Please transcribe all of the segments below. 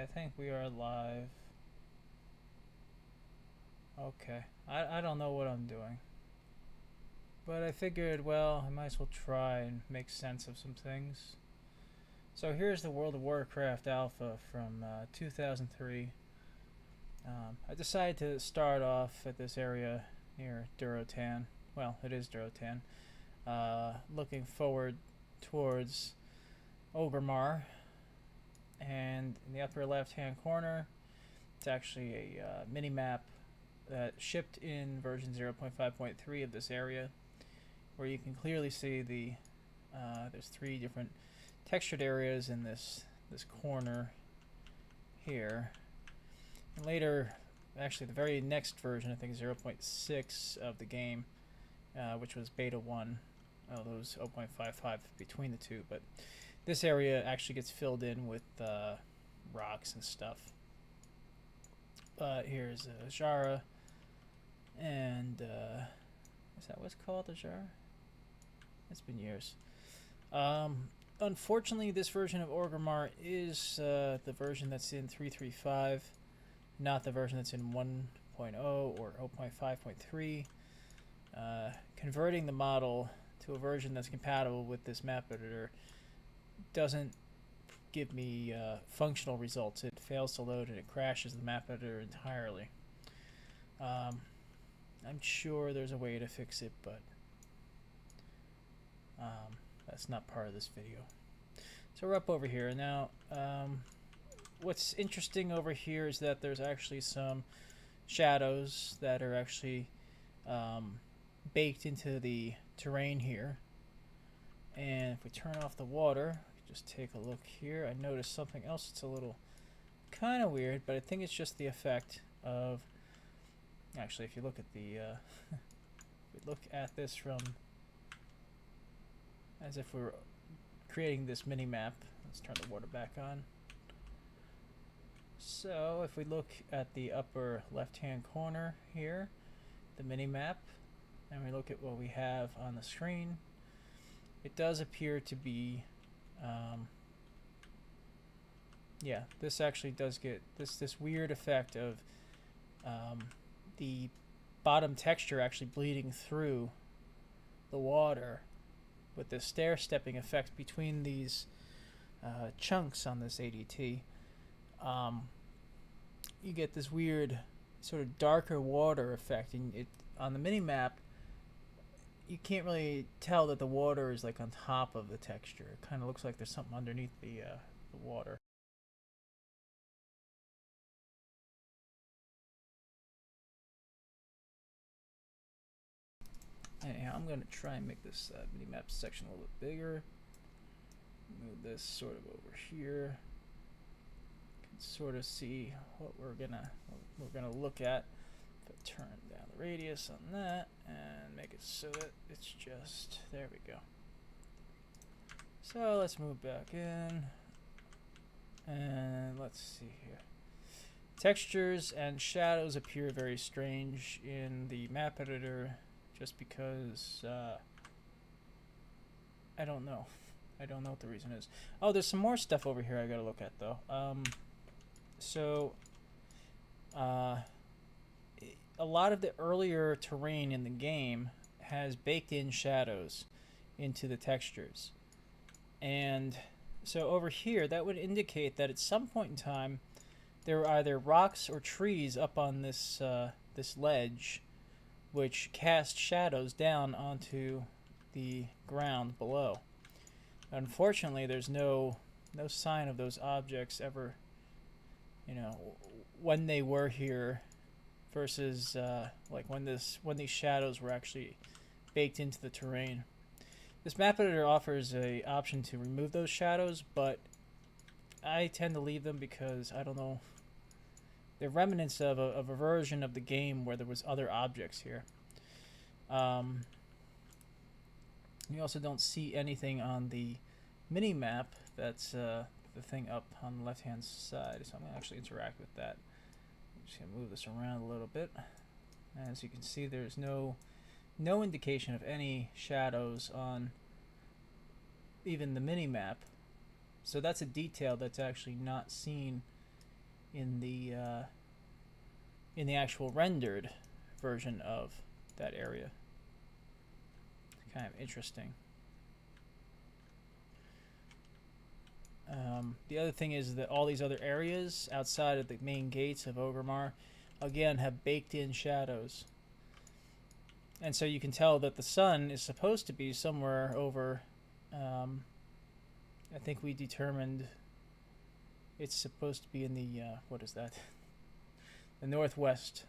I think we are live. Okay. I don't know what I'm doing. But I figured, well, I might as well try and make sense of some things. So here's the World of Warcraft alpha from 2003. I decided to start off at this area near Durotan. Well, it is Durotan. Looking forward towards Orgrimmar. And in the upper left-hand corner, it's actually a mini-map that shipped in version 0.5.3 of this area, where you can clearly see there's three different textured areas in this corner here. And later, actually the very next version, I think 0.6 of the game, which was beta 1, there was 0.55 between the two, but this area actually gets filled in with rocks and stuff. But here's Jara, and is that what's called, Jara? It's been years. Unfortunately, this version of Orgrimmar is the version that's in 3.3.5, not the version that's in 1.0 or 0.5.3. Converting the model to a version that's compatible with this map editor doesn't give me functional results. It fails to load and it crashes the map editor entirely. I'm sure there's a way to fix it, but that's not part of this video. So we're up over here now. What's interesting over here is that there's actually some shadows that are actually baked into the terrain here. And if we turn off the water, just take a look here. I noticed something else that's a little kind of weird, but I think it's just the effect of, actually, if you look at the if we look at this from as if we were creating this mini map. Let's turn the water back on. So if we look at the upper left hand corner here, the mini map, and we look at what we have on the screen, it does appear to be yeah, this actually does get this weird effect of the bottom texture actually bleeding through the water with the stair-stepping effect between these chunks on this ADT. You get this weird sort of darker water effect, and it on the mini map you can't really tell that the water is like on top of the texture. It kind of looks like there's something underneath the water. Anyhow, I'm going to try and make this mini-map section a little bit bigger. Move this sort of over here. You can sort of see what we're gonna look at. If I turn down the radius on that and make it so that it's just, there we go. So let's move back in, and let's see here. Textures and shadows appear very strange in the map editor, just because I don't know. I don't know what the reason is. Oh, there's some more stuff over here I gotta look at though. A lot of the earlier terrain in the game has baked in shadows into the textures. And so over here, that would indicate that at some point in time, there were either rocks or trees up on this this ledge, which cast shadows down onto the ground below. Unfortunately, there's no sign of those objects ever, when they were here, versus like when these shadows were actually baked into the terrain. This map editor offers a option to remove those shadows, but I tend to leave them because I don't know. They're remnants of a version of the game where there was other objects here. You also don't see anything on the mini map. That's the thing up on the left hand side, so I'm going to actually interact with that. I'm just going to move this around a little bit. As you can see, there's no indication of any shadows on even the mini map, so that's a detail that's actually not seen in the actual rendered version of that area. Kind of interesting. The other thing is that all these other areas outside of the main gates of Orgrimmar, again, have baked-in shadows. And so you can tell that the sun is supposed to be somewhere over, I think we determined it's supposed to be in the, what is that? The northwest.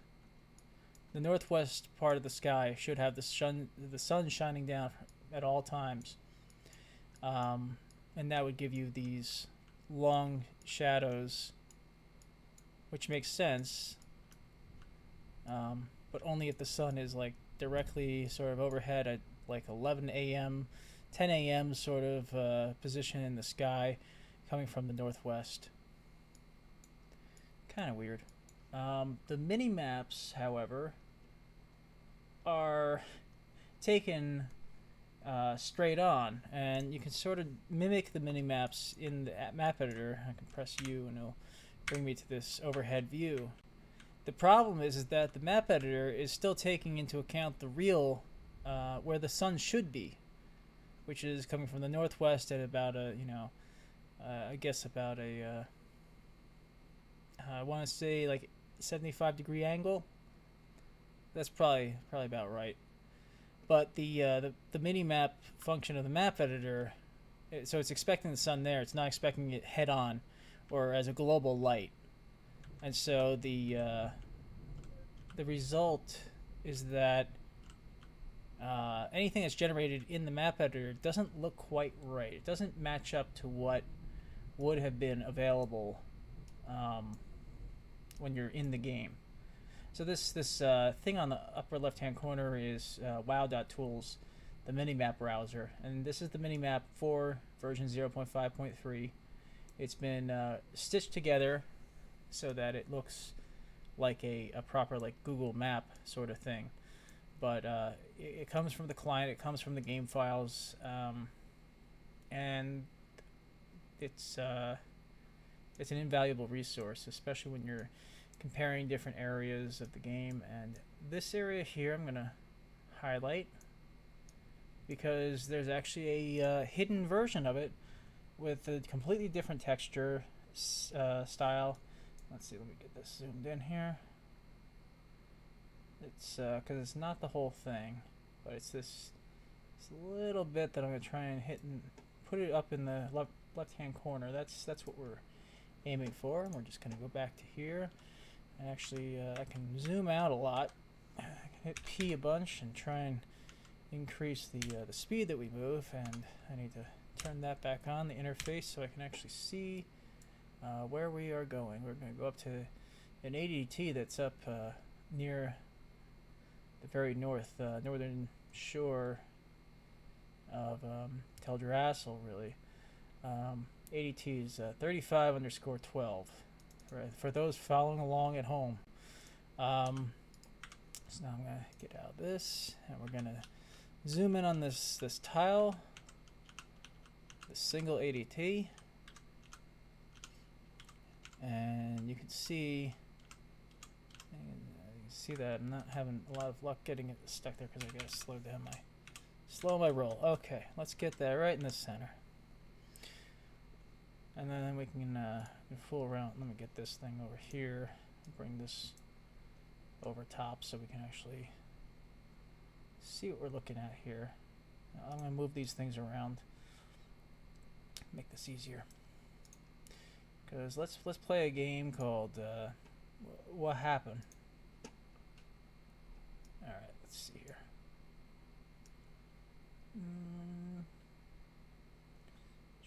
The northwest part of the sky should have the sun shining down at all times. And that would give you these long shadows, which makes sense, but only if the sun is like directly sort of overhead at like 11 a.m., 10 a.m. sort of position in the sky coming from the northwest. Kind of weird. The mini maps, however, are taken straight on, and you can sort of mimic the mini maps in the map editor. I can press U and it'll bring me to this overhead view. The problem is that the map editor is still taking into account the real where the sun should be, which is coming from the northwest at about a, I guess about a I want to say like 75-degree angle. That's probably about right. But the mini map function of the map editor, so it's expecting the sun there. It's not expecting it head on, or as a global light. And so the result is that anything that's generated in the map editor doesn't look quite right. It doesn't match up to what would have been available when you're in the game. So this thing on the upper left-hand corner is WoW.tools, the minimap browser, and this is the minimap for version 0.5.3. It's been stitched together so that it looks like a proper like Google Map sort of thing, but it comes from the client, it comes from the game files, and it's an invaluable resource, especially when you're comparing different areas of the game. And this area here I'm gonna highlight because there's actually a hidden version of it with a completely different texture style. Let's see, let me get this zoomed in here. It's because it's not the whole thing, but it's this little bit that I'm gonna try and hit and put it up in the left-hand corner. That's what we're aiming for. And we're just gonna go back to here. And actually, I can zoom out a lot. I can hit P a bunch and try and increase the speed that we move. And I need to turn that back on, the interface, so I can actually see where we are going. We're going to go up to an ADT that's up near the very northern shore of Teldrassil, really. ADT is 35_12. For those following along at home. So now I'm going to get out of this, and we're going to zoom in on this tile, the single ADT, and you can see that I'm not having a lot of luck getting it stuck there because I got to slow my roll. Okay, let's get that right in the center. And then we can fool around. Let me get this thing over here. Bring this over top so we can actually see what we're looking at here. Now, I'm going to move these things around. Make this easier. Because let's play a game called What Happened. All right, let's see here.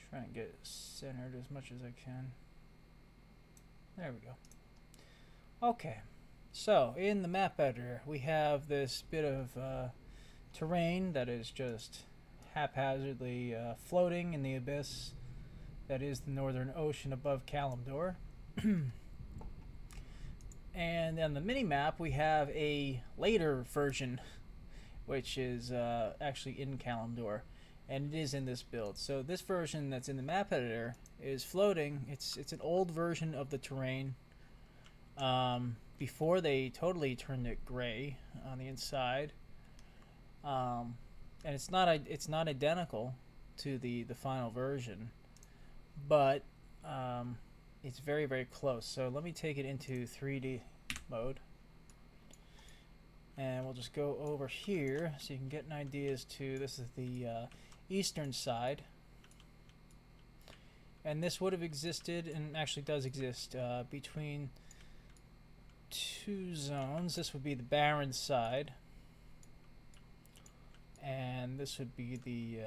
Try and get it centered as much as I can. There we go. Okay, so in the map editor we have this bit of terrain that is just haphazardly floating in the abyss that is the Northern Ocean above Kalimdor. And on the mini-map we have a later version which is actually in Kalimdor. And it is in this build. So this version that's in the map editor is floating. It's an old version of the terrain before they totally turned it gray on the inside. And it's not identical to the final version, but it's very, very close. So let me take it into 3D mode, and we'll just go over here so you can get an idea as to, this is the eastern side, and this would have existed, and actually does exist, between two zones. This would be the barren side, and this would be the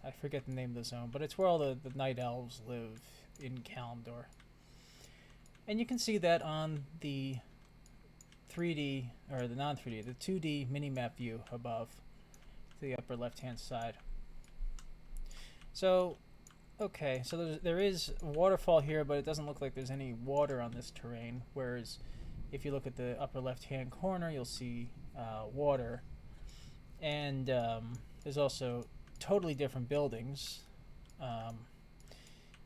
I forget the name of the zone, but it's where all the night elves live in Kalimdor. And you can see that on the 3D, or the non-3D, the 2D minimap view above, to the upper left-hand side. So, okay, so there is a waterfall here, but it doesn't look like there's any water on this terrain, whereas if you look at the upper left-hand corner, you'll see water. And there's also totally different buildings.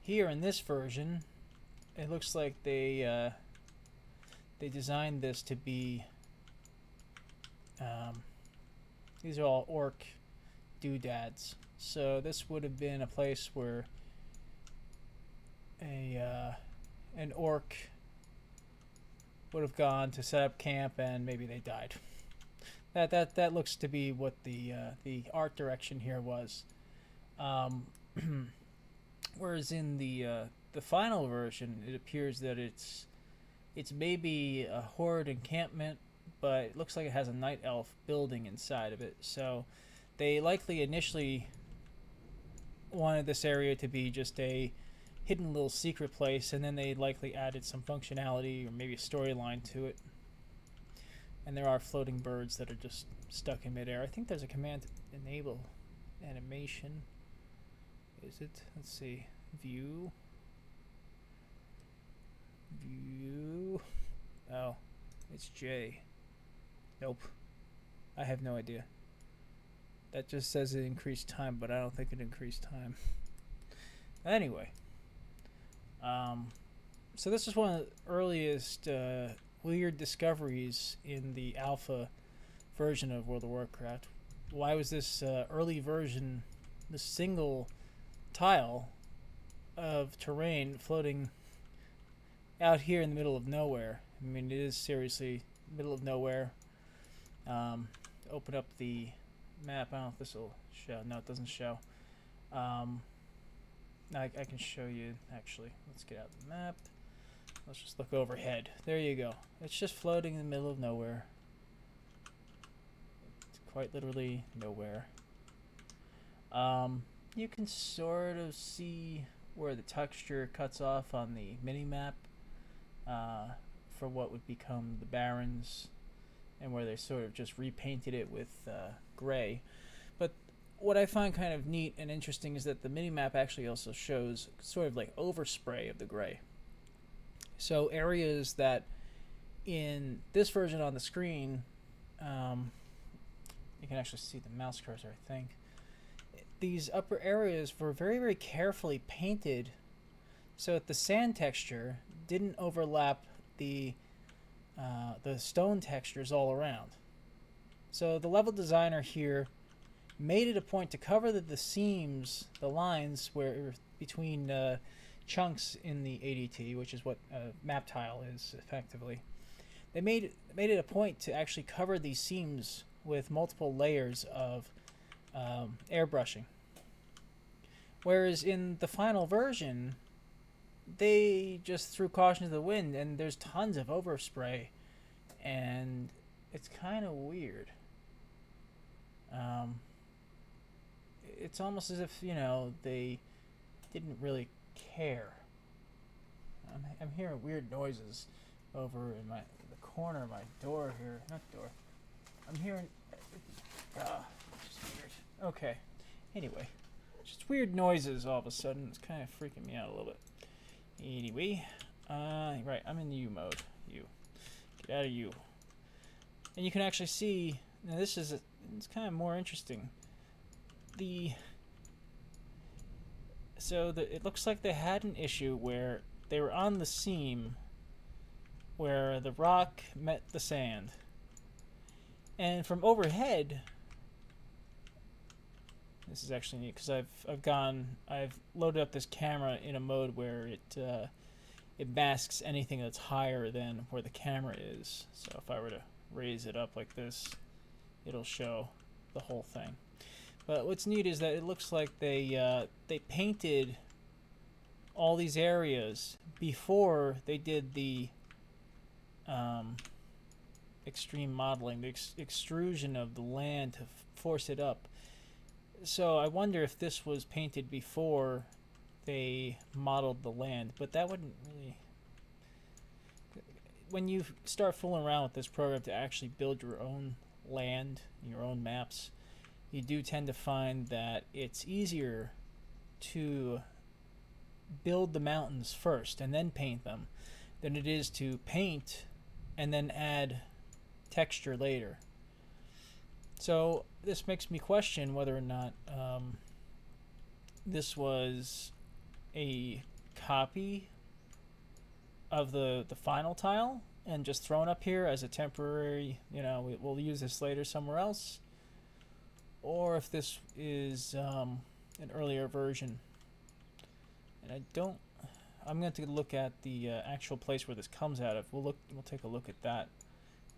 Here in this version, it looks like they designed this to be, these are all orc doodads. So this would have been a place where an orc would have gone to set up camp, and maybe they died. That looks to be what the art direction here was. Whereas in the final version, it appears that it's maybe a horde encampment, but it looks like it has a night elf building inside of it. So they likely initially wanted this area to be just a hidden little secret place, and then they likely added some functionality or maybe a storyline to it. And there are floating birds that are just stuck in midair. I think there's a command to enable animation. Is it? Let's see. View. Oh, it's J. Nope. I have no idea. That just says it increased time, but I don't think it increased time. Anyway. So this is one of the earliest weird discoveries in the alpha version of World of Warcraft. Why was this early version, this single tile of terrain floating out here in the middle of nowhere? I mean, it is seriously middle of nowhere. Open up the map. I don't know if this will show. No, it doesn't show. I can show you, actually. Let's get out the map. Let's just look overhead. There you go. It's just floating in the middle of nowhere. It's quite literally nowhere. You can sort of see where the texture cuts off on the mini-map for what would become the Barrens, and where they sort of just repainted it with gray. But what I find kind of neat and interesting is that the mini-map actually also shows sort of like overspray of the gray. So areas that in this version on the screen, you can actually see the mouse cursor, I think. These upper areas were very, very carefully painted so that the sand texture didn't overlap the stone textures all around. So the level designer here made it a point to cover the seams, the lines where between chunks in the ADT, which is what a map tile is effectively. They made it a point to actually cover these seams with multiple layers of airbrushing. Whereas in the final version, they just threw caution to the wind, and there's tons of overspray, and it's kind of weird. It's almost as if, they didn't really care. I'm hearing weird noises over in the corner of my door here. Not door. I'm hearing. It's just weird. Okay. Anyway, just weird noises all of a sudden. It's kind of freaking me out a little bit. Anyway, right. I'm in U mode. Get out of U. And you can actually see. Now this is it's kind of more interesting. It looks like they had an issue where they were on the seam, where the rock met the sand. And from overhead, this is actually neat because I've loaded up this camera in a mode where it masks anything that's higher than where the camera is. So if I were to raise it up like this, it'll show the whole thing. But what's neat is that it looks like they painted all these areas before they did the extreme modeling, the extrusion of the land to force it up. So I wonder if this was painted before they modeled the land, but that wouldn't really... When you start fooling around with this program to actually build your own land, your own maps, you do tend to find that it's easier to build the mountains first and then paint them than it is to paint and then add texture later. So this makes me question whether or not this was a copy of the final tile and just thrown up here as a temporary, we'll use this later somewhere else, or if this is an earlier version. And I'm going to look at the actual place where this comes out of. We'll take a look at that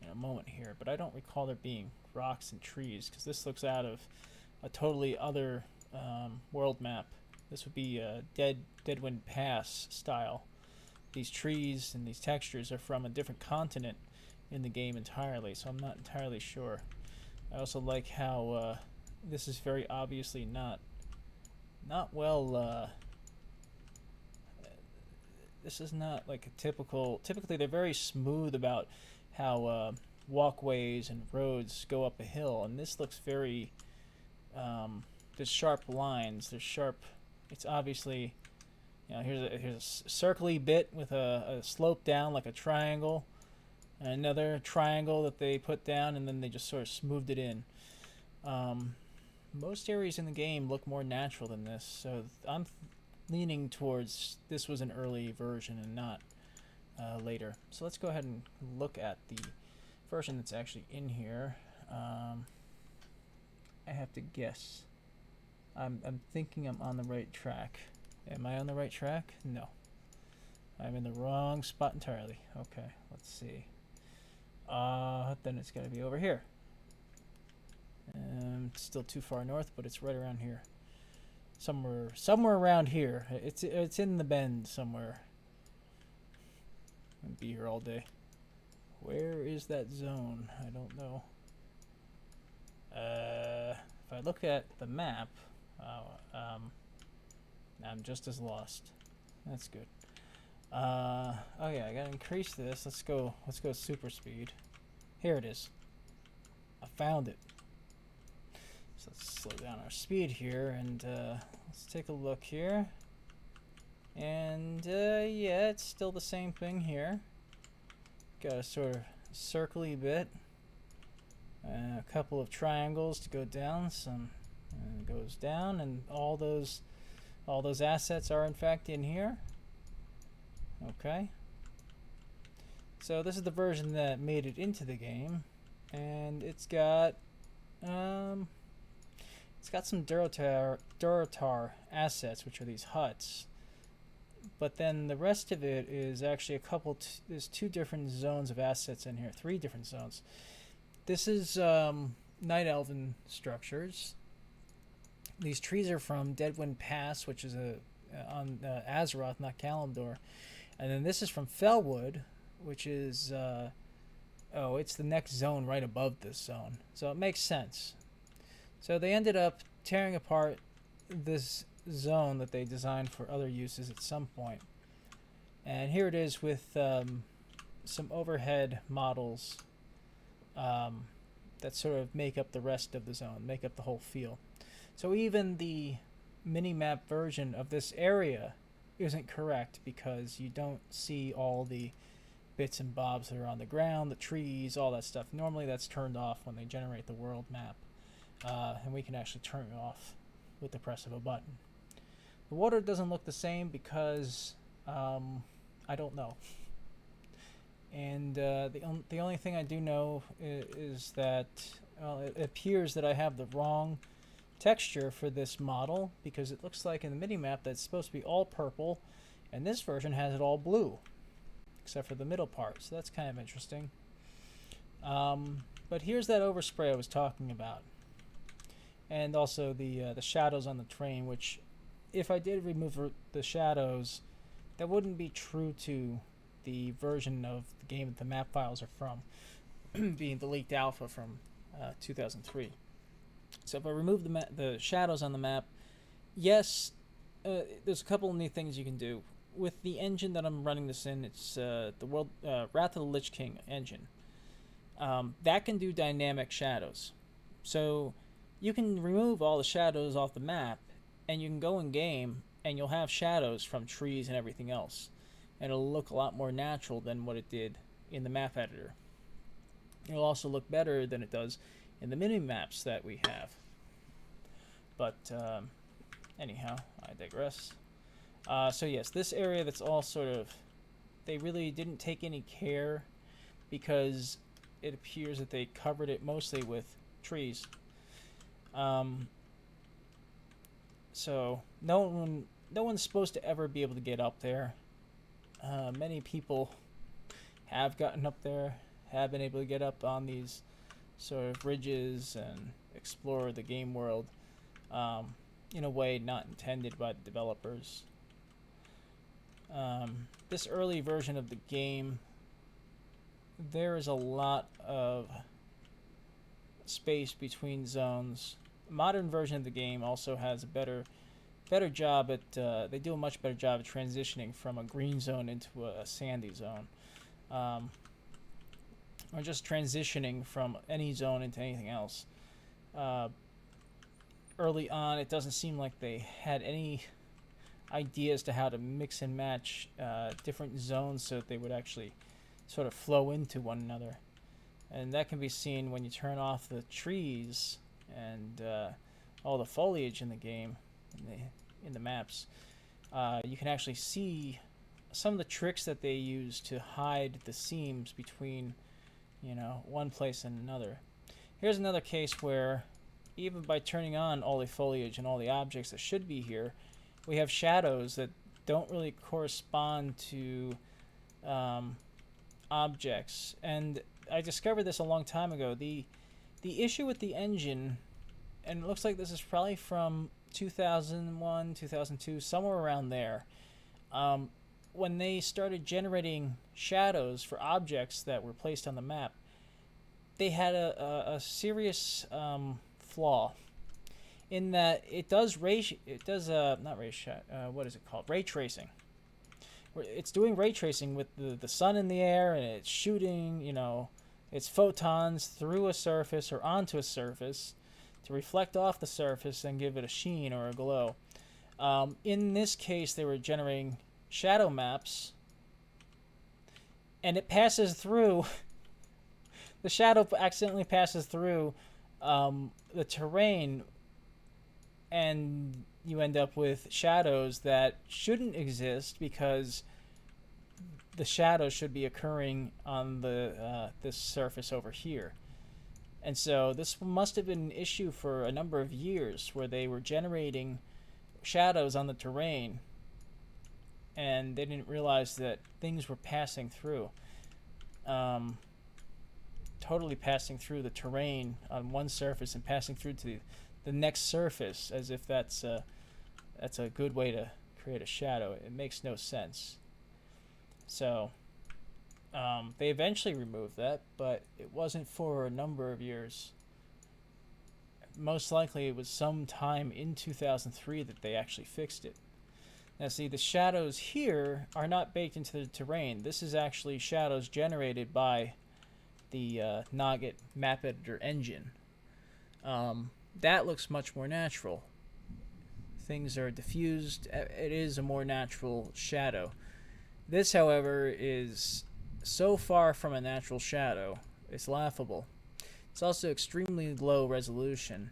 in a moment here, but I don't recall there being rocks and trees, because this looks out of a totally other world map. This would be a Deadwind Pass style. These trees and these textures are from a different continent in the game entirely, so I'm not entirely sure. I also like how this is very obviously not well. This is not like a typically they're very smooth about how walkways and roads go up a hill, and this looks very there's sharp lines, there's sharp, it's obviously, here's a circly bit with a slope down like a triangle, and another triangle that they put down, and then they just sort of smoothed it in. Most areas in the game look more natural than this, so I'm leaning towards this was an early version and not later. So let's go ahead and look at the version that's actually in here. I have to guess. I'm thinking I'm on the right track. Am I on the right track? No. I'm in the wrong spot entirely. Okay, let's see. Then it's got to be over here. It's still too far north, but it's right around here. Somewhere around here. It's in the bend somewhere. I'll be here all day. Where is that zone? I don't know. If I look at the map, I'm just as lost. That's good. Oh yeah, I gotta increase this. Let's go super speed. Here it is. I found it. So let's slow down our speed here, and let's take a look here. And yeah, it's still the same thing here. Got a sort of circly bit. A couple of triangles to go down. Some goes down, and all those assets are in fact in here. Okay. So this is the version that made it into the game, and it's got some Durotar assets, which are these huts. But then the rest of it is actually there's two different zones of assets in here, three different zones. This is Night Elven structures. These trees are from Deadwind Pass, which is on Azeroth, not Kalimdor. And then this is from Felwood, which is it's the next zone right above this zone. So it makes sense. So they ended up tearing apart this zone that they designed for other uses at some point. And here it is with some overhead models that sort of make up the rest of the zone, make up the whole feel. So even the mini-map version of this area isn't correct, because you don't see all the bits and bobs that are on the ground, the trees, all that stuff. Normally that's turned off when they generate the world map. And we can actually turn it off with the press of a button. The water doesn't look the same because I don't know. And the only thing I do know is that it appears that I have the wrong texture for this model, because it looks like in the minimap that's supposed to be all purple, and this version has it all blue, except for the middle part. So that's kind of interesting. But here's that overspray I was talking about, and also the shadows on the terrain. Which, if I did remove the shadows, that wouldn't be true to the version of the game that the map files are from, being the leaked alpha from 2003. So if I remove the shadows on the map, yes, there's a couple of neat things you can do. With the engine that I'm running this in, it's the Wrath of the Lich King engine. That can do dynamic shadows. So you can remove all the shadows off the map, and you can go in game, and you'll have shadows from trees and everything else. And it'll look a lot more natural than what it did in the map editor. It'll also look better than it does in the mini maps that we have. But anyhow, I digress. So yes, this area that's all sort of, they really didn't take any care, because it appears that they covered it mostly with trees. So no one's supposed to ever be able to get up there. Many people have gotten up there, have been able to get up on these sort of ridges and explore the game world in a way not intended by the developers. This early version of the game, there is a lot of space between zones. The modern version of the game also has a better job at they do a much better job of transitioning from a green zone into a sandy zone, or just transitioning from any zone into anything else. Early on, it doesn't seem like they had any ideas to how to mix and match different zones so that they would actually sort of flow into one another, and that can be seen when you turn off the trees and all the foliage in the game. In the maps, you can actually see some of the tricks that they use to hide the seams between, one place and another. Here's another case where, even by turning on all the foliage and all the objects that should be here, we have shadows that don't really correspond to objects. And I discovered this a long time ago. The issue with the engine, and it looks like this is probably from 2001, 2002, somewhere around there, when they started generating shadows for objects that were placed on the map, they had a serious flaw in that it does ray tracing. It's doing ray tracing with the sun in the air, and it's shooting its photons through a surface or onto a surface to reflect off the surface and give it a sheen or a glow. In this case, they were generating shadow maps, and it passes through. The shadow accidentally passes through the terrain, and you end up with shadows that shouldn't exist, because the shadow should be occurring on this surface over here. And so this must have been an issue for a number of years, where they were generating shadows on the terrain, and they didn't realize that things were passing through, totally passing through the terrain on one surface and passing through to the next surface, as if that's a good way to create a shadow. It makes no sense. So they eventually removed that, but it wasn't for a number of years. Most likely it was sometime in 2003 that they actually fixed it. Now see, the shadows here are not baked into the terrain. This is actually shadows generated by the Nogget map editor engine. That looks much more natural. Things are diffused. It is a more natural shadow. This, however, is so far from a natural shadow, it's laughable. It's also extremely low resolution,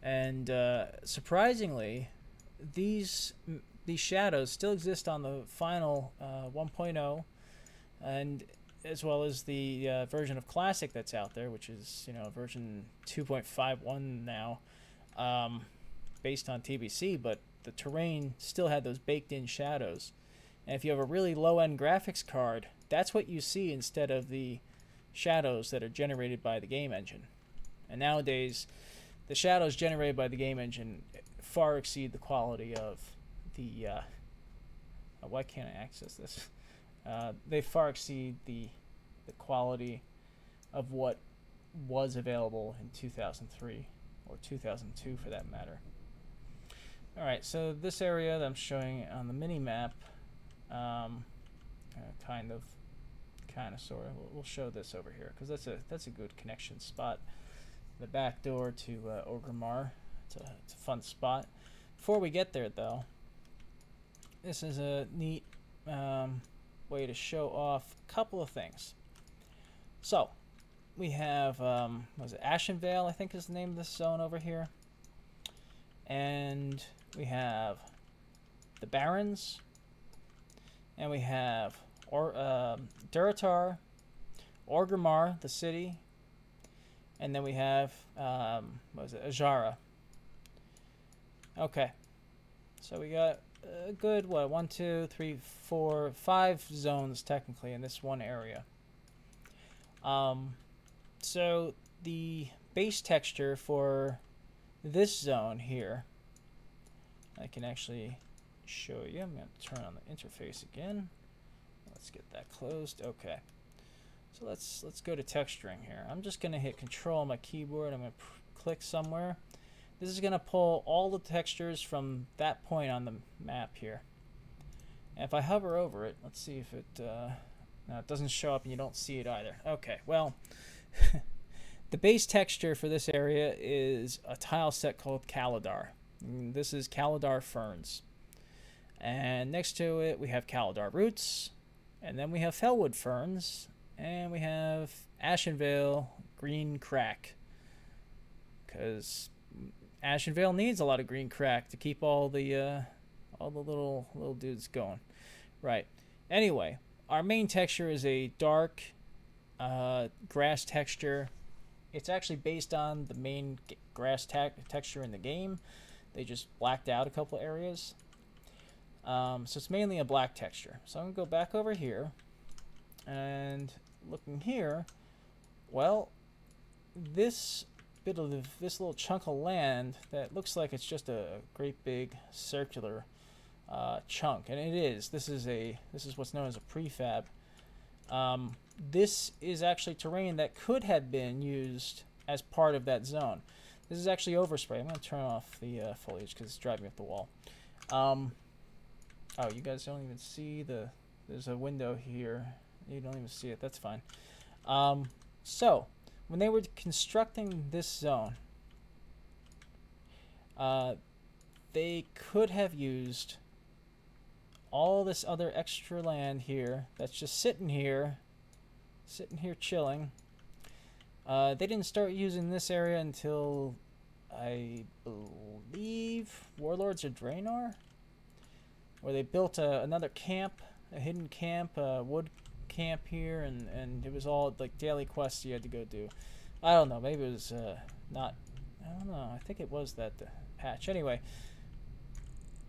and surprisingly, these shadows still exist on the final 1.0, and as well as the version of Classic that's out there, which is, version 2.51 now, based on TBC, but the terrain still had those baked-in shadows. And if you have a really low-end graphics card, that's what you see instead of the shadows that are generated by the game engine. And nowadays, the shadows generated by the game engine far exceed the quality of the... why can't I access this? They far exceed the quality of what was available in 2003, or 2002 for that matter. Alright, so this area that I'm showing on the mini-map, kind of, sort of, we'll show this over here, because that's a good connection spot. The back door to Orgrimmar. It's a fun spot. Before we get there, though, this is a neat way to show off a couple of things. So, we have, what is it, Ashenvale, I think is the name of this zone over here. And we have the Barrens. And we have Durotar, Orgrimmar, the city. And then we have, what is it, Ajara. Okay. So we got a good, 1, 2, 3, 4, 5 zones technically in this one area. So the base texture for this zone here, I can actually show you. I'm going to turn on the interface again. Let's get that closed. Okay. So let's go to texturing here. I'm just going to hit Control on my keyboard. I'm going to click somewhere. This is going to pull all the textures from that point on the map here. And if I hover over it, let's see if it... no, it doesn't show up and you don't see it either. Okay, well, the base texture for this area is a tile set called Kaladar. And this is Kaladar Ferns. And next to it, we have Kaladar Roots. And then we have Fellwood Ferns. And we have Ashenvale Green Crack. Because Ashenvale needs a lot of green crack to keep all the little dudes going. Right. Anyway, our main texture is a dark grass texture. It's actually based on the main grass texture in the game. They just blacked out a couple areas. So it's mainly a black texture. So I'm going to go back over here. And looking here, well, this little chunk of land that looks like it's just a great big circular chunk, and it is. This is what's known as a prefab. This is actually terrain that could have been used as part of that zone. This is actually overspray. I'm going to turn off the foliage because it's driving up the wall. Oh, you guys don't even see there's a window here. You don't even see it. That's fine. So, when they were constructing this zone, they could have used all this other extra land here that's just sitting here chilling. They didn't start using this area until, I believe, Warlords of Draenor, where they built another camp, a hidden camp, wood camp here, and it was all like daily quests you had to go do. I don't know, maybe it was not, I don't know, I think it was that patch. Anyway,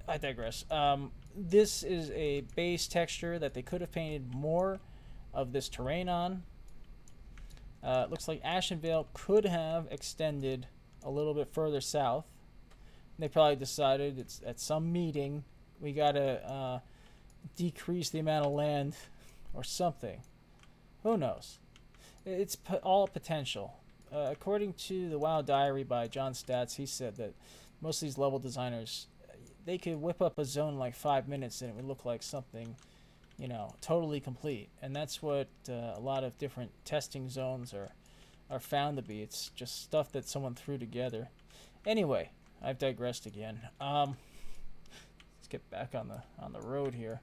I digress. This is a base texture that they could have painted more of this terrain on. It looks like Ashenvale could have extended a little bit further south. They probably decided it's at some meeting we gotta decrease the amount of land or something. Who knows? It's all potential. According to the WoW Diary by John Statz, he said that most of these level designers, they could whip up a zone in like 5 minutes and it would look like something, totally complete. And that's what a lot of different testing zones are found to be. It's just stuff that someone threw together. Anyway, I've digressed again. Let's get back on the road here.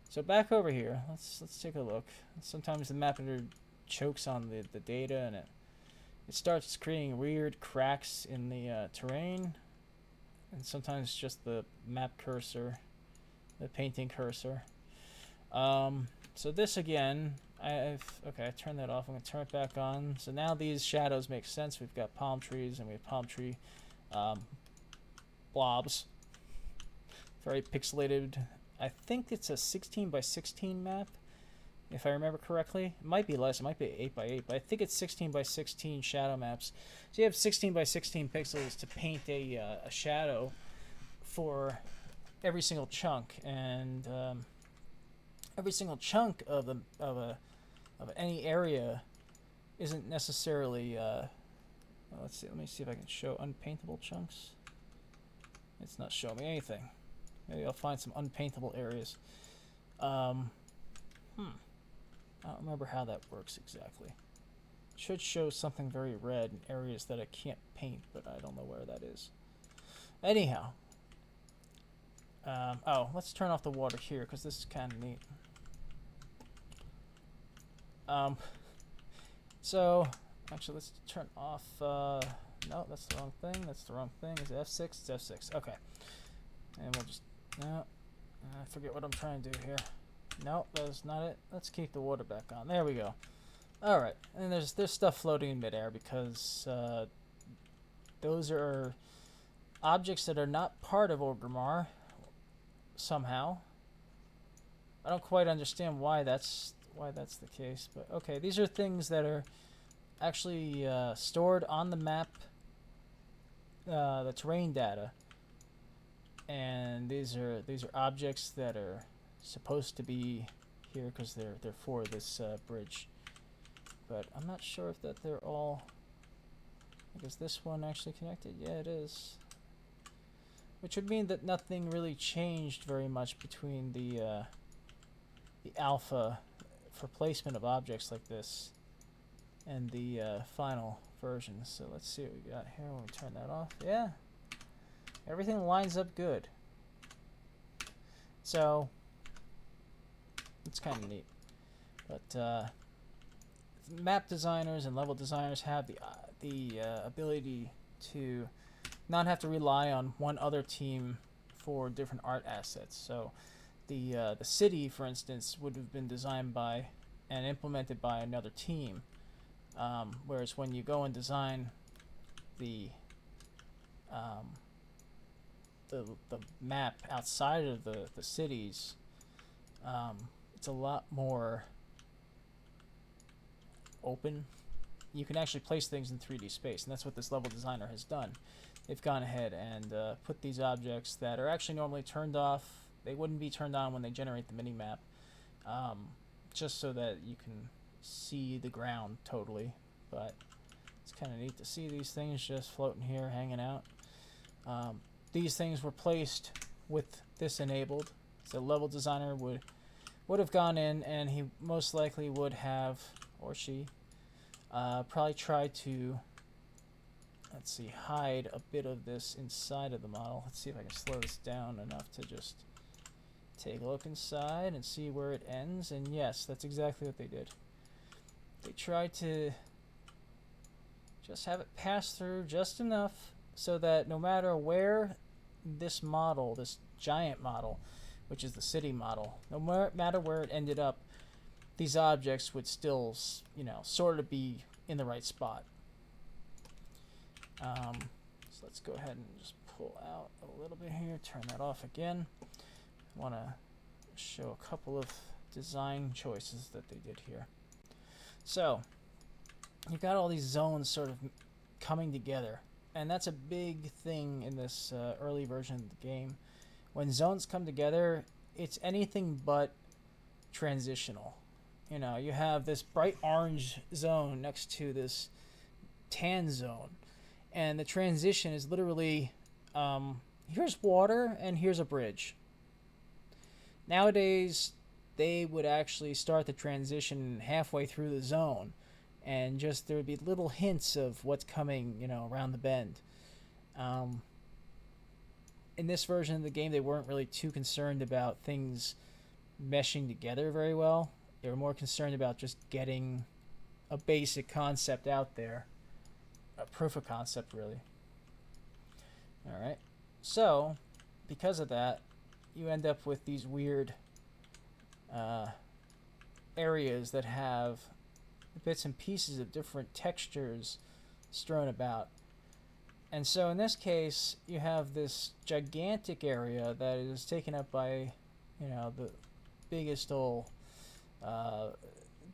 So back over here, let's take a look. Sometimes the map editor chokes on the data and it starts creating weird cracks in the terrain, and sometimes just the map cursor, the painting cursor. So this again, Okay, I turned that off. I'm gonna turn it back on. So now these shadows make sense. We've got palm trees and we have palm tree blobs. Very pixelated. I think it's a 16 by 16 map, if I remember correctly. It might be less. It might be 8 by 8, but I think it's 16 by 16 shadow maps. So you have 16 by 16 pixels to paint a shadow for every single chunk, and every single chunk of any area isn't necessarily. Let's see. Let me see if I can show unpaintable chunks. It's not showing me anything. Maybe I'll find some unpaintable areas. I don't remember how that works exactly. It should show something very red in areas that I can't paint, but I don't know where that is. Anyhow. Oh, let's turn off the water here because this is kind of neat. So, actually, let's turn off. No, that's the wrong thing. That's the wrong thing. Is it F6? It's F6. Okay. And we'll just. No. I forget what I'm trying to do here. No, that's not it. Let's keep the water back on. There we go. Alright. And there's stuff floating in midair because those are objects that are not part of Orgrimmar somehow. I don't quite understand why that's the case, but okay, these are things that are actually stored on the map, the terrain data, and these are objects that are supposed to be here because they're for this bridge, but I'm not sure if they're all. I guess this one actually connected. Yeah, it is. Which would mean that nothing really changed very much between the alpha for placement of objects like this and the final version. So let's see what we got here when we turn that off. Yeah, everything lines up good. So it's kind of neat. But map designers and level designers have the ability to not have to rely on one other team for different art assets. So the city, for instance, would have been designed by and implemented by another team, whereas when you go and design the map outside of the cities, it's a lot more open. You can actually place things in 3D space, and that's what this level designer has done. They've gone ahead and put these objects that are actually normally turned off. They wouldn't be turned on when they generate the mini-map, just so that you can see the ground totally. But it's kind of neat to see these things just floating here, hanging out. These things were placed with this enabled. So the level designer would have gone in, and he most likely would have, or she, probably tried to, let's see, hide a bit of this inside of the model. Let's see if I can slow this down enough to just take a look inside and see where it ends. And yes, that's exactly what they did. They tried to just have it pass through just enough so that no matter where this model, this giant model, which is the city model, no matter where it ended up, these objects would still, you know, sort of be in the right spot. So let's go ahead and just pull out a little bit here, turn that off again. I want to show a couple of design choices that they did here. So you've got all these zones sort of coming together, and that's a big thing in this early version of the game. When zones come together, it's anything but transitional. You know, you have this bright orange zone next to this tan zone, and the transition is literally here's water and here's a bridge. Nowadays, they would actually start the transition halfway through the zone, and just there would be little hints of what's coming, you know, around the bend. In this version of the game, they weren't really too concerned about things meshing together very well. They were more concerned about just getting a basic concept out there, a proof of concept, really. All right, so because of that, you end up with these weird areas that have bits and pieces of different textures strewn about. And so in this case, you have this gigantic area that is taken up by, the biggest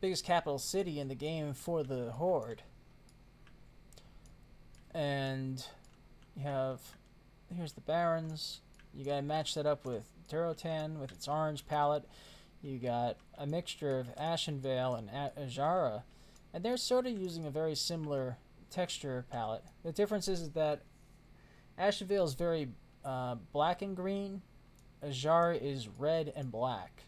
biggest capital city in the game for the Horde. And here's the Barrens. You gotta match that up with Durotan with its orange palette. You got a mixture of Ashenvale and Ajara, and they're sort of using a very similar texture palette. The difference is that Ashenvale is very black and green. Ajara is red and black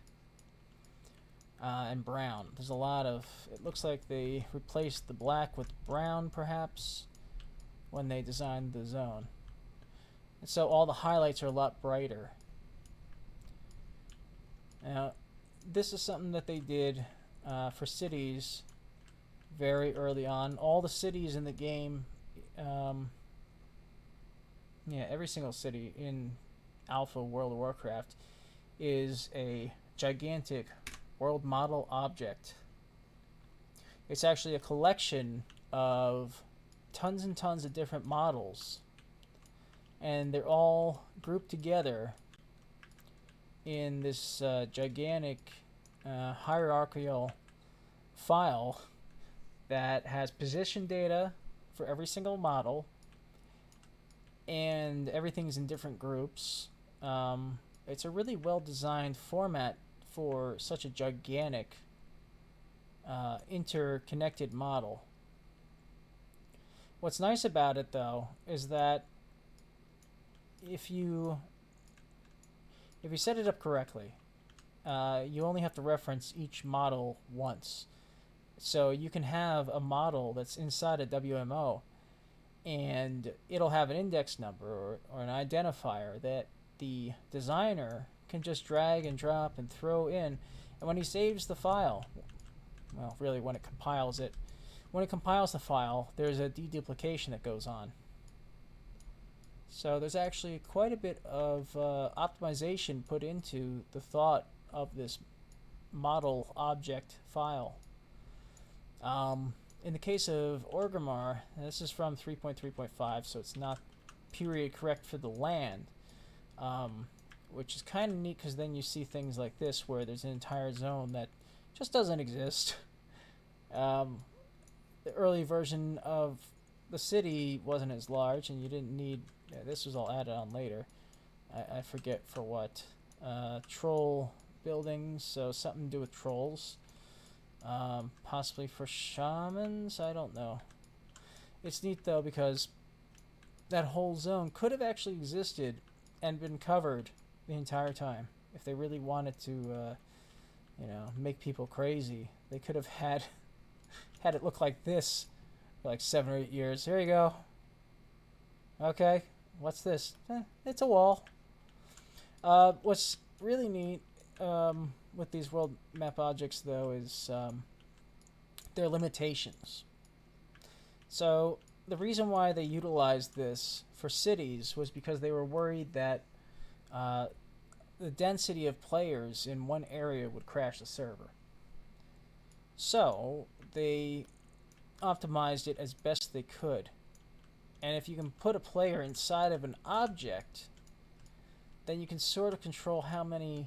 and brown. There's a lot of... It looks like they replaced the black with brown, perhaps, when they designed the zone. And so all the highlights are a lot brighter. Now, this is something that they did for cities very early on. All the cities in the game, every single city in Alpha World of Warcraft is a gigantic world model object. It's actually a collection of tons and tons of different models, and they're all grouped together in this gigantic hierarchical file that has position data for every single model, and everything's in different groups. It's a really well designed format for such a gigantic interconnected model. What's nice about it, though, is that if you set it up correctly, you only have to reference each model once. So you can have a model that's inside a WMO, and it'll have an index number or an identifier that the designer can just drag and drop and throw in. And when he saves the file, well, really when it compiles it, when it compiles the file, there's a deduplication that goes on. So there's actually quite a bit of optimization put into the thought of this model object file. In the case of Orgrimmar, this is from 3.3.5, so it's not period correct for the land, which is kind of neat because then you see things like this where there's an entire zone that just doesn't exist. The early version of the city wasn't as large, and you didn't need... this was all added on later. I forget for what. Troll buildings, so something to do with trolls. Possibly for shamans? I don't know. It's neat, though, because that whole zone could have actually existed and been covered the entire time. If they really wanted to, make people crazy, they could have had it look like this for like 7 or 8 years. Here you go. Okay, what's this? It's a wall. What's really neat with these world map objects, though, is their limitations. So the reason why they utilized this for cities was because they were worried that the density of players in one area would crash the server. So they optimized it as best they could. And if you can put a player inside of an object, then you can sort of control how many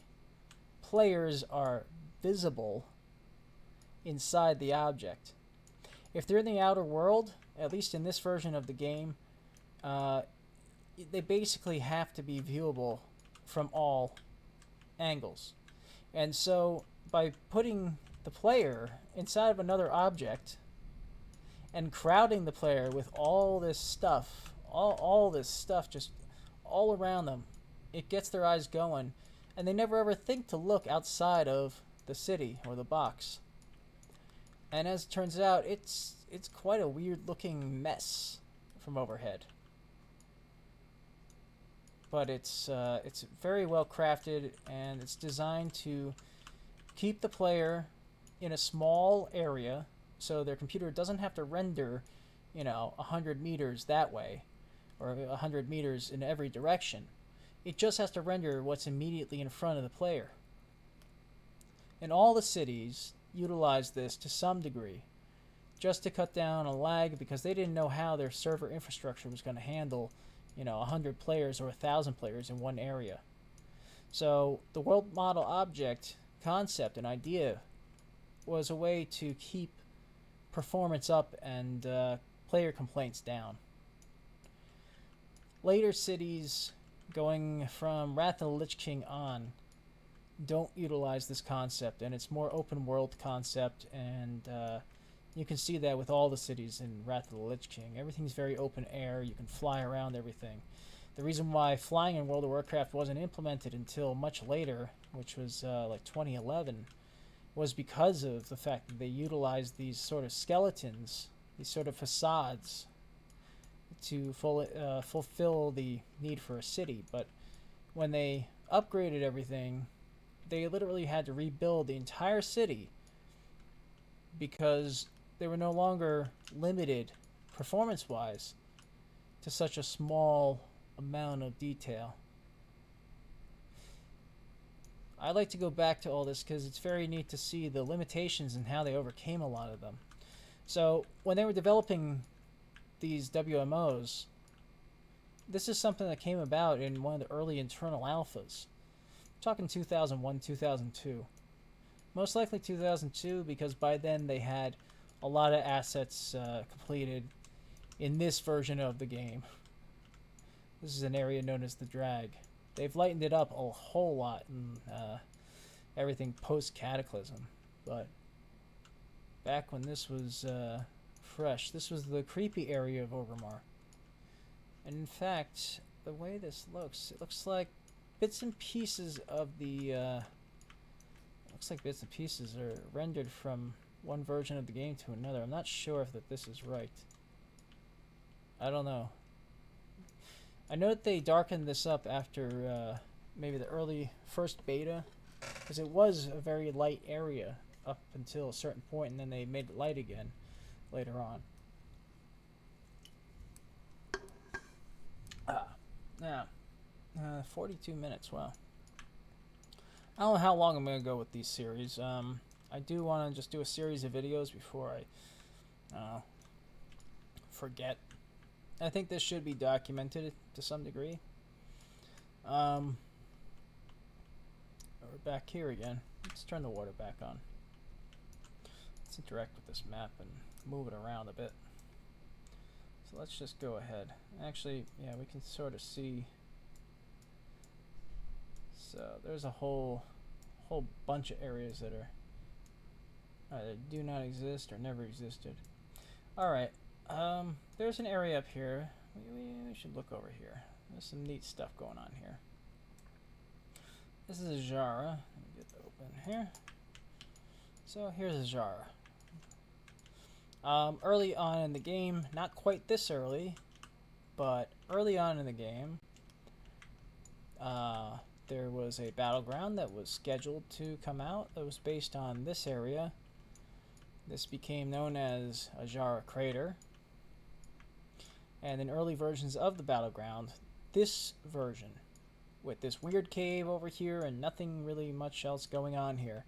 players are visible inside the object. If they're in the outer world, at least in this version of the game, they basically have to be viewable from all angles. And so by putting the player inside of another object and crowding the player with all this stuff, all this stuff just all around them, it gets their eyes going, and they never ever think to look outside of the city or the box. And as it turns out, it's quite a weird looking mess from overhead. But it's very well crafted, and it's designed to keep the player in a small area, so their computer doesn't have to render, 100 meters that way, or 100 meters in every direction. It just has to render what's immediately in front of the player. In all the cities, utilized this to some degree, just to cut down on lag because they didn't know how their server infrastructure was going to handle, 100 players or 1,000 players in one area. So the world model object concept and idea was a way to keep performance up and player complaints down. Later cities, going from Wrath of the Lich King on, don't utilize this concept, and it's more open world concept, and you can see that with all the cities in Wrath of the Lich King. Everything's very open air. You can fly around everything. The reason why flying in World of Warcraft wasn't implemented until much later, which was like 2011, was because of the fact that they utilized these sort of skeletons, these sort of facades, to fulfill the need for a city. But when they upgraded everything, they literally had to rebuild the entire city because they were no longer limited performance-wise to such a small amount of detail. I like to go back to all this because it's very neat to see the limitations and how they overcame a lot of them. So when they were developing these WMOs, this is something that came about in one of the early internal alphas. I'm talking 2001, 2002. Most likely 2002 because by then they had a lot of assets completed in this version of the game. This is an area known as the Drag. They've lightened it up a whole lot in everything post-Cataclysm. But back when this was fresh, this was the creepy area of Orgrimmar. And in fact, the way this looks, it looks like bits and pieces of the... looks like bits and pieces are rendered from one version of the game to another. I'm not sure if this is right. I don't know. I know that they darkened this up after maybe the early first beta, because it was a very light area up until a certain point, and then they made it light again later on. Now, 42 minutes, wow. I don't know how long I'm going to go with these series. I do want to just do a series of videos before I forget. I think this should be documented to some degree. We're back here again. Let's turn the water back on. Let's interact with this map and move it around a bit. So let's just go ahead. Actually, yeah, we can sort of see. So there's a whole bunch of areas that are either do not exist or never existed. Alright, there's an area up here. We should look over here. There's some neat stuff going on here. This is a Jara. Let me get it open here. So here's a Jara. Early on in the game, not quite this early, but early on in the game, there was a battleground that was scheduled to come out that was based on this area. This became known as a Jara Crater. And in early versions of the battleground, this version, with this weird cave over here and nothing really much else going on here,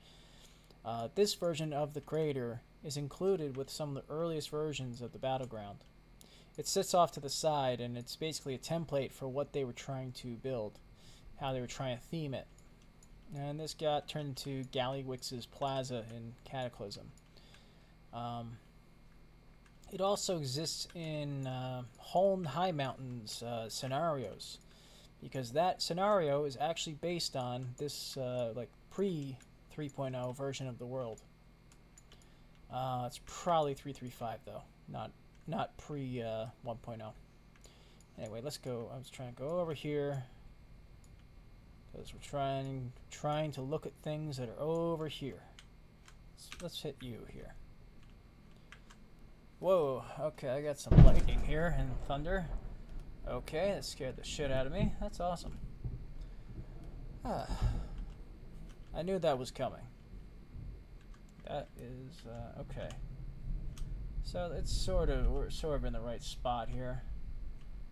this version of the crater is included with some of the earliest versions of the battleground. It sits off to the side, and it's basically a template for what they were trying to build, how they were trying to theme it. And this got turned into Gallywix's Plaza in Cataclysm. It also exists in Holm High Mountains scenarios, because that scenario is actually based on this like pre 3.0 version of the world. It's probably 3.35 though, not pre 1.0. Anyway, let's go. I was trying to go over here because we're trying to look at things that are over here. Let's hit you here. Whoa, okay, I got some lightning here and thunder. Okay, that scared the shit out of me. That's awesome. I knew that was coming. That is, okay. So it's we're sort of in the right spot here.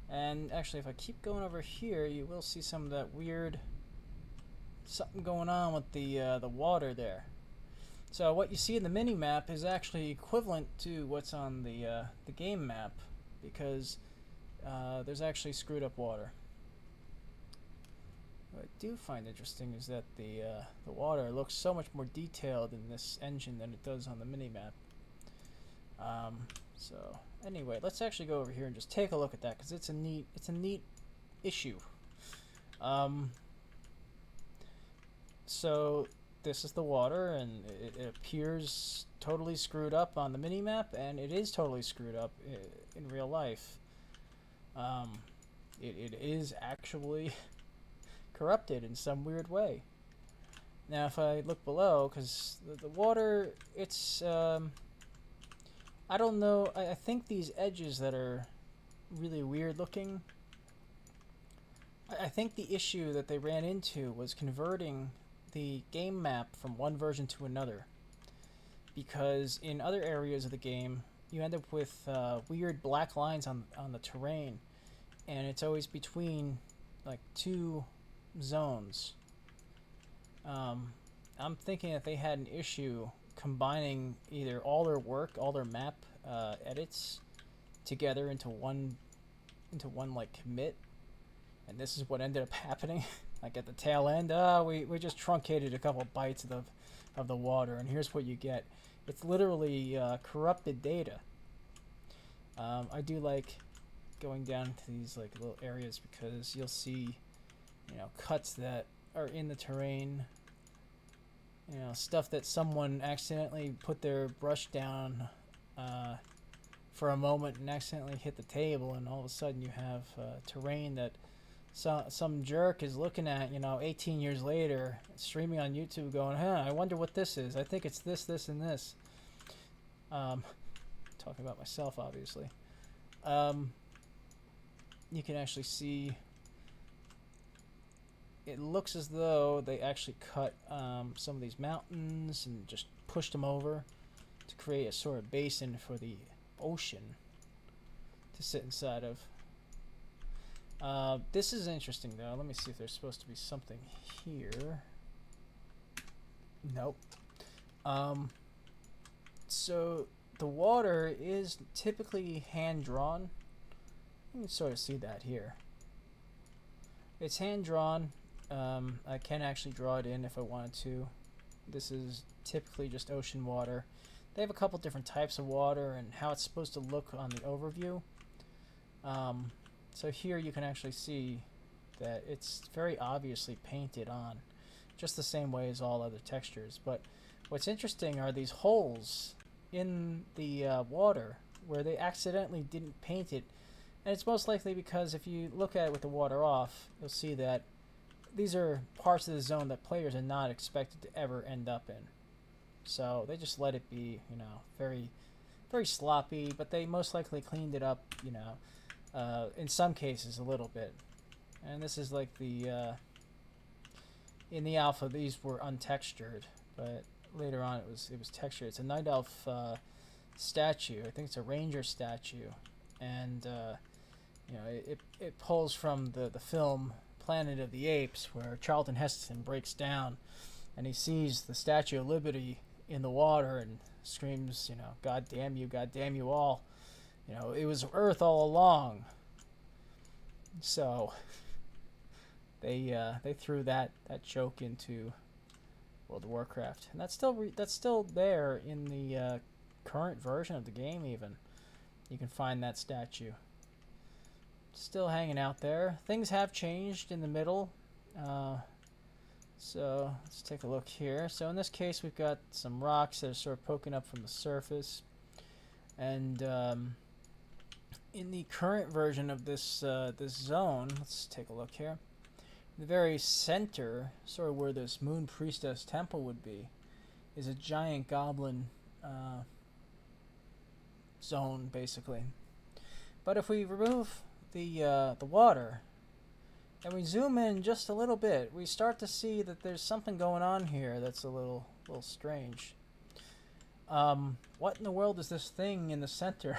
And actually, if I keep going over here, you will see some of that weird, something going on with the water there. So what you see in the mini map is actually equivalent to what's on the game map, because there's actually screwed up water. What I do find interesting is that the water looks so much more detailed in this engine than it does on the mini map. So anyway, let's actually go over here and just take a look at that, because it's a neat issue. So this is the water, and it appears totally screwed up on the mini map, and it is totally screwed up in real life. It is actually corrupted in some weird way. Now if I look below, because the water, it's I don't know, I think these edges that are really weird looking, I think the issue that they ran into was converting the game map from one version to another, because in other areas of the game you end up with weird black lines on the terrain, and it's always between like two zones. I'm thinking that they had an issue combining either all their work, all their map edits together into one like commit, and this is what ended up happening. Like at the tail end, we just truncated a couple bytes of the water, and here's what you get. It's literally corrupted data. I do like going down to these like little areas, because you'll see, you know, cuts that are in the terrain, you know, stuff that someone accidentally put their brush down for a moment and accidentally hit the table, and all of a sudden you have terrain that some jerk is looking at, you know, 18 years later, streaming on YouTube, going, I wonder what this is. I think it's this, this, and this. Talking about myself, obviously. You can actually see it looks as though they actually cut some of these mountains and just pushed them over to create a sort of basin for the ocean to sit inside of. This is interesting, though. Let me see if there's supposed to be something here. Nope. So the water is typically hand-drawn. You can sort of see that here. It's hand-drawn. I can actually draw it in if I wanted to. This is typically just ocean water. They have a couple different types of water and how it's supposed to look on the overview. So here you can actually see that it's very obviously painted on, just the same way as all other textures. But what's interesting are these holes in the water where they accidentally didn't paint it. And it's most likely because if you look at it with the water off, you'll see that these are parts of the zone that players are not expected to ever end up in. So they just let it be, you know, very, very sloppy, but they most likely cleaned it up, you know, in some cases a little bit. And this is like the in the alpha, these were untextured, but later on it was textured. It's a night elf statue. I think it's a ranger statue, and you know, it pulls from the film Planet of the Apes, where Charlton Heston breaks down and he sees the Statue of Liberty in the water and screams, you know, God damn you all. You know, it was Earth all along. So they threw that joke into World of Warcraft, and that's still there in the current version of the game. Even you can find that statue still hanging out there. Things have changed in the middle, so let's take a look here. So in this case, we've got some rocks that are sort of poking up from the surface, and in the current version of this this zone, let's take a look here. In the very center, sort of where this Moon Priestess temple would be, is a giant goblin zone, basically. But if we remove the water and we zoom in just a little bit, we start to see that there's something going on here that's a little strange. What in the world is this thing in the center?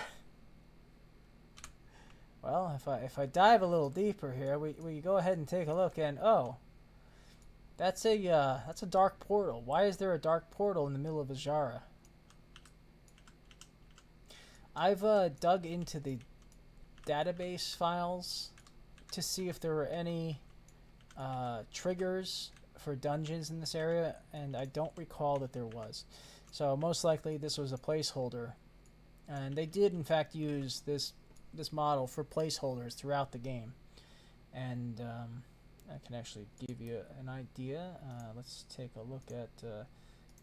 Well, if I dive a little deeper here, we go ahead and take a look, and oh, That's a dark portal. Why is there a dark portal in the middle of Azara? I've dug into the database files to see if there were any triggers for dungeons in this area, and I don't recall that there was. So most likely this was a placeholder, and they did in fact use this model for placeholders throughout the game. And I can actually give you an idea. Let's take a look at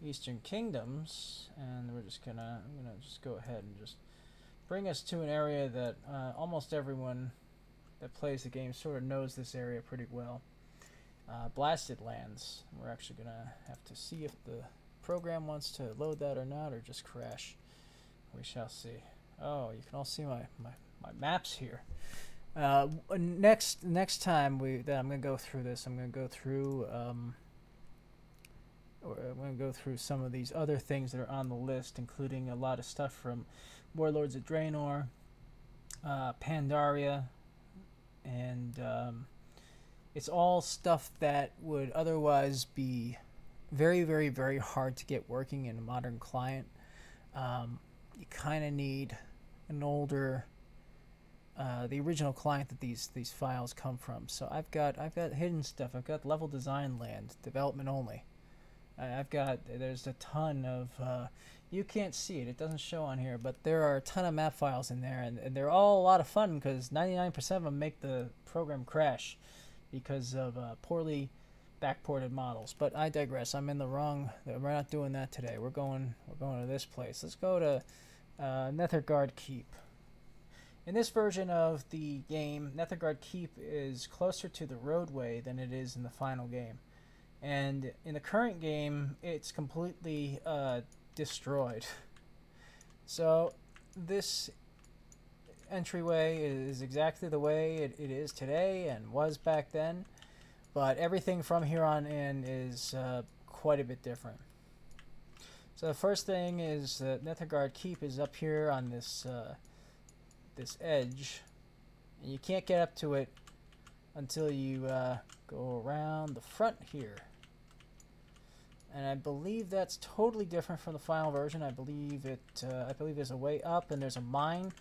Eastern Kingdoms, and I'm gonna just go ahead and just bring us to an area that almost everyone that plays the game sort of knows this area pretty well. Blasted Lands. We're actually gonna have to see if the program wants to load that or not, or just crash. We shall see. Oh, you can all see my maps here. Next time that I'm gonna go through this, I'm gonna go through some of these other things that are on the list, including a lot of stuff from Warlords of Draenor, Pandaria, and it's all stuff that would otherwise be very, very, very hard to get working in a modern client. You kind of need an older, the original client that these files come from. So I've got hidden stuff. I've got level design land, development only. There's a ton of, you can't see it, it doesn't show on here, but there are a ton of map files in there, and they're all a lot of fun because 99% of them make the program crash because of poorly backported models. But I digress. I'm in the wrong. We're not doing that today. We're going to this place. Let's go to Nethergard Keep. In this version of the game, Nethergard Keep is closer to the roadway than it is in the final game. And in the current game, it's completely destroyed. So this entryway is exactly the way it is today and was back then, but everything from here on in is quite a bit different. So the first thing is that Nethergard Keep is up here on this this edge, and you can't get up to it until you go around the front here. And I believe that's totally different from the final version. I believe there's a way up, and there's a mine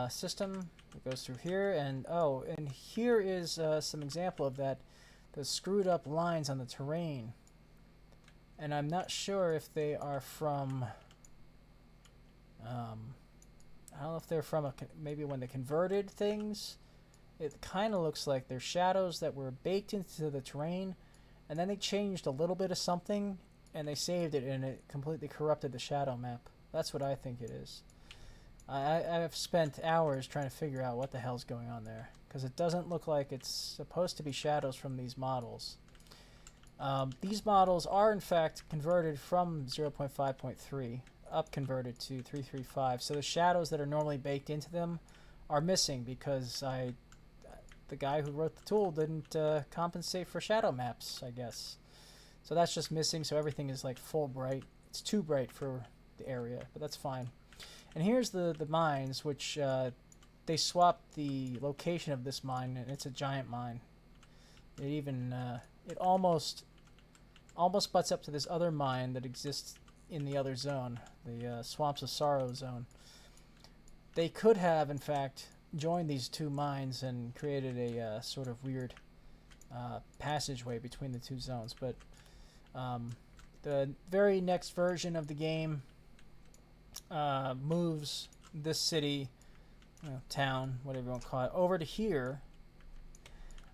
system that goes through here. And and here is some example of that, the screwed up lines on the terrain. And I'm not sure if they are from I don't know if they're from maybe when they converted things. It kind of looks like they're shadows that were baked into the terrain, and then they changed a little bit of something, and they saved it, and it completely corrupted the shadow map. That's what I think it is. I've spent hours trying to figure out what the hell's going on there, because it doesn't look like it's supposed to be shadows from these models. These models are in fact converted from 0.5.3 up converted to 3.3.5, so the shadows that are normally baked into them are missing because the guy who wrote the tool didn't compensate for shadow maps, I guess. So that's just missing, so everything is like full bright. It's too bright for the area, but that's fine. And here's the mines, which they swapped the location of this mine, and it's a giant mine. It even it almost butts up to this other mine that exists in the other zone, the Swamps of Sorrow zone. They could have, in fact, joined these two mines and created a sort of weird passageway between the two zones. But the very next version of the game moves this city, town, whatever you want to call it, over to here,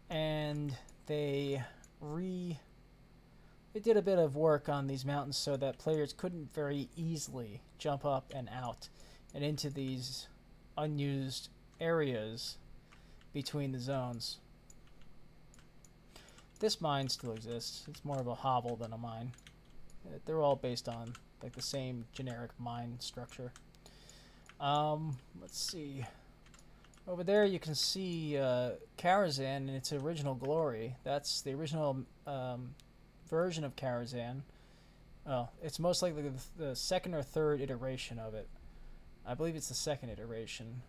and they did a bit of work on these mountains so that players couldn't very easily jump up and out and into these unused areas between the zones. This mine still exists. It's more of a hovel than a mine. They're all based on like the same generic mine structure. Let's see. Over there you can see Karazhan in its original glory. That's the original version of Karazhan. Well, it's most likely the second or third iteration of it. I believe it's the second iteration.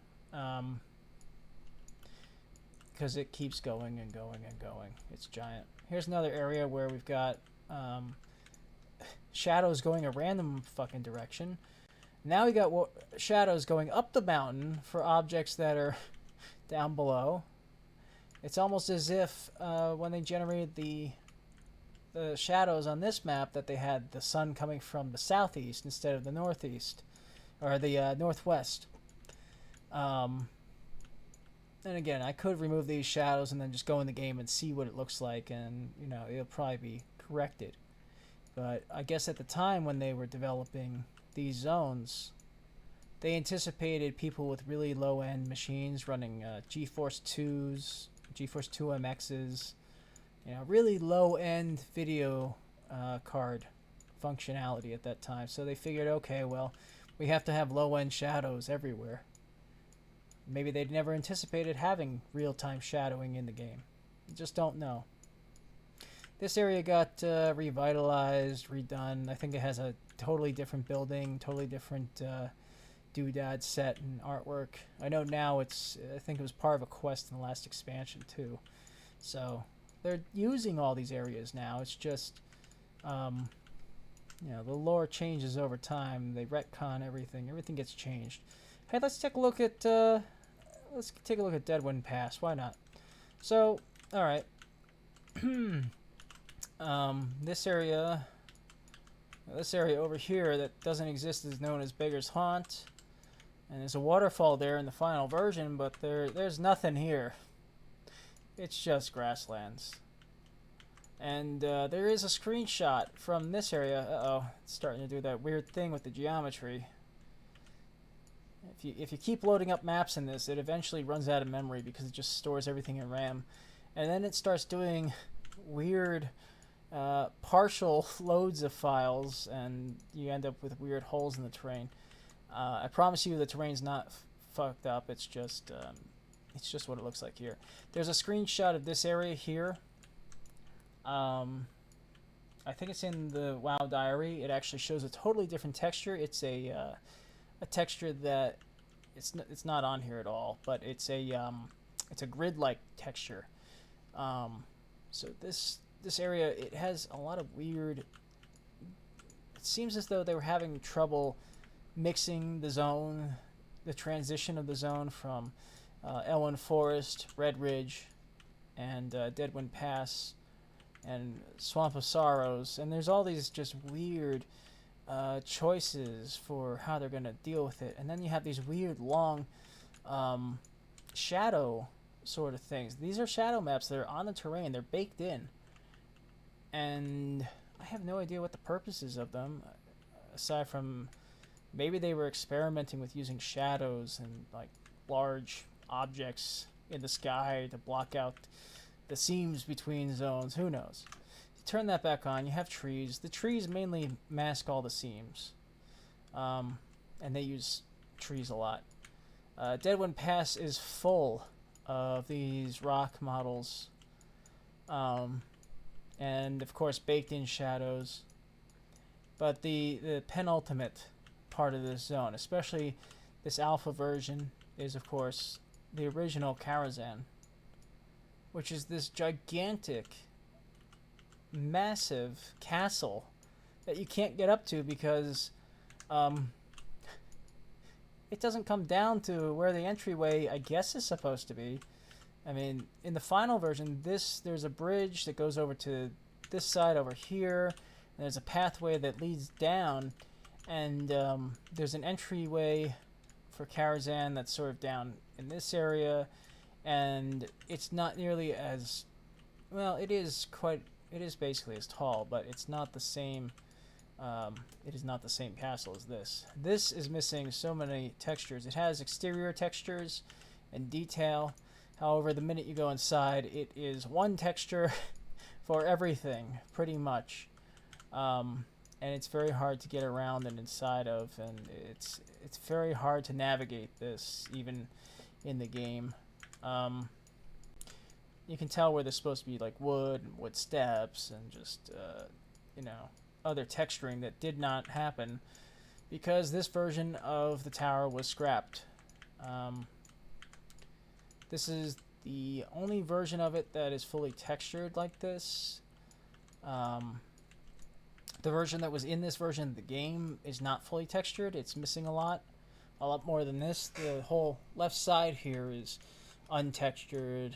Because it keeps going and going and going. It's giant. Here's another area where we've got shadows going a random fucking direction. Now we got shadows going up the mountain for objects that are down below. It's almost as if when they generated the shadows on this map that they had the sun coming from the southeast instead of the northeast or the northwest. And again, I could remove these shadows and then just go in the game and see what it looks like, and you know, it'll probably be corrected. But I guess at the time when they were developing these zones, they anticipated people with really low-end machines running GeForce 2s, GeForce 2 MXs, you know, really low-end video card functionality at that time. So they figured, okay, well, we have to have low-end shadows everywhere. Maybe they'd never anticipated having real-time shadowing in the game. You just don't know. This area got revitalized, redone. I think it has a totally different building, totally different doodad set and artwork. I know now I think it was part of a quest in the last expansion too. So they're using all these areas now. It's just, you know, the lore changes over time. They retcon everything. Everything gets changed. Hey, let's take a look at Deadwind Pass. Why not? So, all right. This area over here that doesn't exist is known as Beggar's Haunt, and there's a waterfall there in the final version, but there's nothing here. It's just grasslands. And there is a screenshot from this area. Uh-oh, it's starting to do that weird thing with the geometry. If you keep loading up maps in this, it eventually runs out of memory because it just stores everything in RAM. And then it starts doing weird partial loads of files, and you end up with weird holes in the terrain. I promise you the terrain's not fucked up. It's just what it looks like here. There's a screenshot of this area here. I think it's in the WoW diary. It actually shows a totally different texture. It's a texture that it's not on here at all, but it's a grid-like texture. So this area, it has a lot of weird. It seems as though they were having trouble mixing the zone, the transition of the zone from Elwyn Forest, Red Ridge, and Deadwind Pass, and Swamp of Sorrows, and there's all these just weird choices for how they're going to deal with it. And then you have these weird long shadow sort of things. These are shadow maps that are on the terrain. They're baked in. And I have no idea what the purpose is of them, aside from maybe they were experimenting with using shadows and like large objects in the sky to block out the seams between zones. Who knows? Turn that back on. You have trees. The trees mainly mask all the seams, and they use trees a lot. Deadwind Pass is full of these rock models, and of course baked-in shadows. But the penultimate part of this zone, especially this alpha version, is of course the original Karazhan, which is this gigantic, massive castle that you can't get up to because it doesn't come down to where the entryway, I guess, is supposed to be. I mean, in the final version, there's a bridge that goes over to this side over here, and there's a pathway that leads down, and there's an entryway for Karazhan that's sort of down in this area, and it's not nearly as well. It is basically as tall, but it's not the same. It is not the same castle as this. This is missing so many textures. It has exterior textures and detail. However, the minute you go inside, it is one texture for everything, pretty much. And it's very hard to get around and inside of, and it's very hard to navigate this, even in the game. You can tell where there's supposed to be like wood and wood steps and just, other texturing that did not happen because this version of the tower was scrapped. This is the only version of it that is fully textured like this. The version that was in this version of the game is not fully textured. It's missing a lot more than this. The whole left side here is untextured.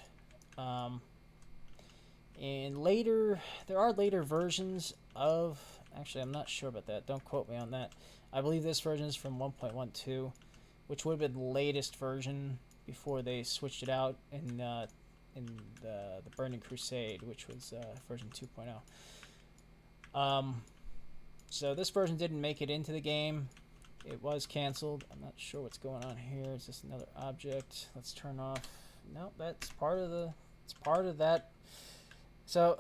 And later, there are later versions of... Actually, I'm not sure about that. Don't quote me on that. I believe this version is from 1.12, which would have been the latest version before they switched it out in the Burning Crusade, which was version 2.0. So this version didn't make it into the game. It was canceled. I'm not sure what's going on here. Is this another object? Let's turn off. No, that's part of the... It's part of that. So,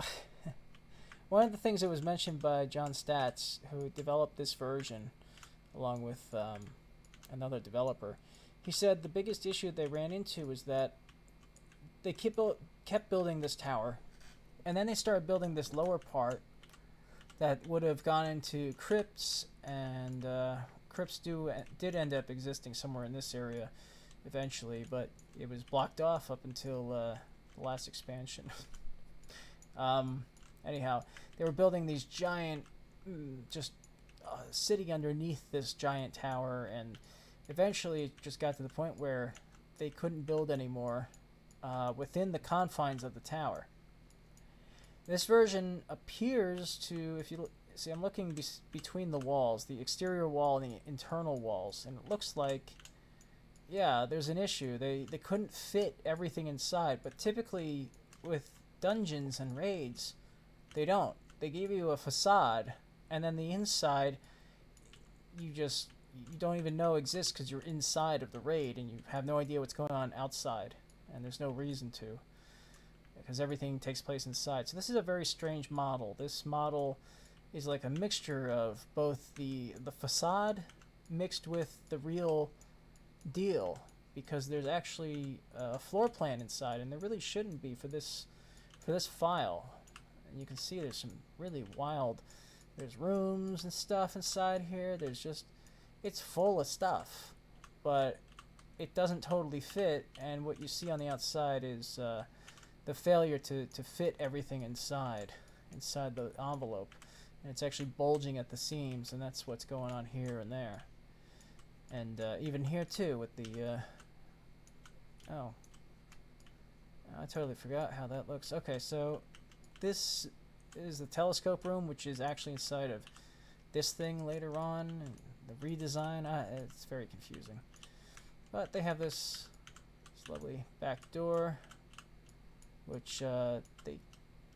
one of the things that was mentioned by John Statz, who developed this version, along with another developer, he said the biggest issue they ran into was that they kept building this tower, and then they started building this lower part that would have gone into crypts, and crypts did end up existing somewhere in this area eventually, but it was blocked off up until the last expansion. Anyhow, they were building these giant, sitting underneath this giant tower, and eventually it just got to the point where they couldn't build anymore within the confines of the tower. This version appears to, if you see, I'm looking between the walls, the exterior wall and the internal walls, and it looks like, yeah, there's an issue. They couldn't fit everything inside, but typically with dungeons and raids, they don't. They give you a facade, and then the inside, you don't even know exists because you're inside of the raid, and you have no idea what's going on outside, and there's no reason to, because everything takes place inside. So this is a very strange model. This model is like a mixture of both the facade mixed with the real deal, because there's actually a floor plan inside, and there really shouldn't be for this file. And you can see there's some really wild, there's rooms and stuff inside here. There's just, it's full of stuff, but it doesn't totally fit, and what you see on the outside is the failure to fit everything inside the envelope, and it's actually bulging at the seams, and that's what's going on here and there, and even here too with the oh, I totally forgot how that looks. Okay, so this is the telescope room, which is actually inside of this thing later on, and the redesign, it's very confusing, but they have this lovely back door, which they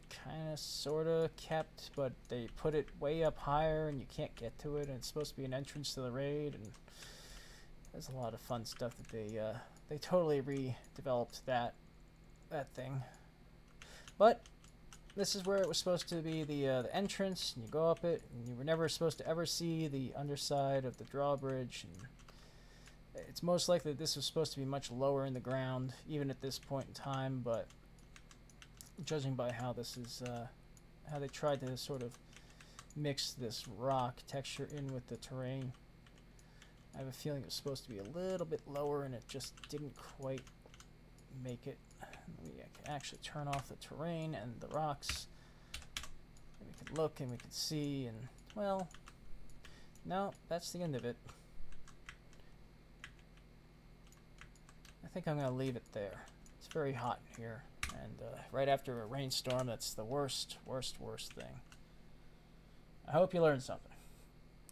kind of sort of kept, but they put it way up higher and you can't get to it, and it's supposed to be an entrance to the raid, and there's a lot of fun stuff that they totally redeveloped that thing. But this is where it was supposed to be the entrance, and you go up it, and you were never supposed to ever see the underside of the drawbridge, and it's most likely that this was supposed to be much lower in the ground, even at this point in time, but judging by how this is, how they tried to sort of mix this rock texture in with the terrain, I have a feeling it was supposed to be a little bit lower, and it just didn't quite make it. We can actually turn off the terrain and the rocks, and we can look and we can see, and well, no, that's the end of it. I think I'm going to leave it there. It's very hot in here, and right after a rainstorm, that's the worst thing. I hope you learned something.